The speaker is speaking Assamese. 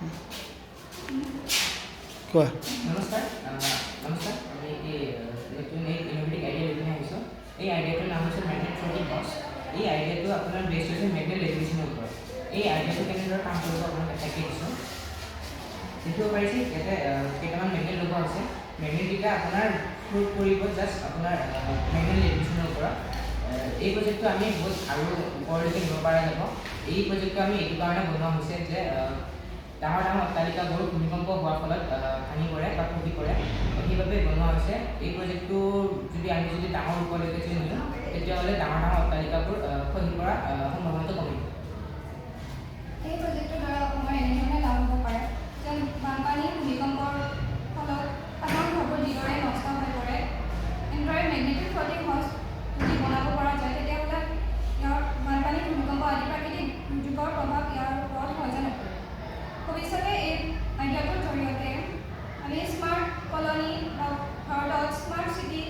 কোৱা নমস্কাৰ নমস্কাৰ আমি নতুন এক ইনোভেটিভ আইডিয়া লৈ পিনে আহিছোঁ এই আইডিয়াটোৰ নাম হৈছে মেগনেট ফ্লোটিং হাউচ এই আইডিয়াটো আপোনাৰ বেষ্ট হৈছে মেগনেট লেভিটেশ্যনৰ ওপৰত এই আইডিয়াটো কেনেদৰে কাম কৰিব আপোনাক দেখাই দিছোঁ দেখিব পাৰিছে ইয়াতে কেইটামান মেগনেট লগোৱা হৈছে মেগনেটকেইটা আপোনাৰ ফ্লোট কৰিব জাষ্ট আপোনাৰ মেগনেট লেভিটেশ্যনৰ ওপৰত এই প্ৰজেক্টটো আমি বহুত আৰু ওপৰলৈকে নিব পৰা যাব এই প্ৰজেক্টটো আমি এইটো কাৰণে বনোৱা হৈছে যে ডাঙৰ ডাঙৰ অট্টালিকাবোৰ ভূমিকম্প হোৱাৰ ফলত ভাঙি পৰে বা ক্ষতি কৰে সেইবাবে বনোৱা হৈছে এই প্ৰজেক্টটো যদি আমি ডাঙৰ ওপৰলৈকে যদি নিওঁ তেতিয়াহ'লে ডাঙৰ ডাঙৰ অট্টালিকাবোৰ খহি পৰাৰ সম্ভাৱনাটো কমিব এই প্ৰজেক্টৰ দ্বাৰা আমাৰ এনেধৰণে লাভ হ'ব পাৰে যে বানপানী ভূমিকম্পৰ ফলত সাধাৰণ ঘৰবোৰ যিদৰে নষ্ট হৈ পৰে এনেদৰে মেগনেটিক ফ্লোটিং হাউচ যদি বনাব পৰা যায় তেতিয়াহ'লে ইয়াৰ বানপানী ভূমিকম্প আদি প্ৰাকৃতিক দুৰ্যোগৰ প্ৰভাৱ ইয়াৰ ওপৰত সহজে নপৰে ভৱিষ্যতে এই আইডিয়াটোৰ জৰিয়তে আমি স্মাৰ্ট কলনী বা ভাৰতত স্মাৰ্ট চিটি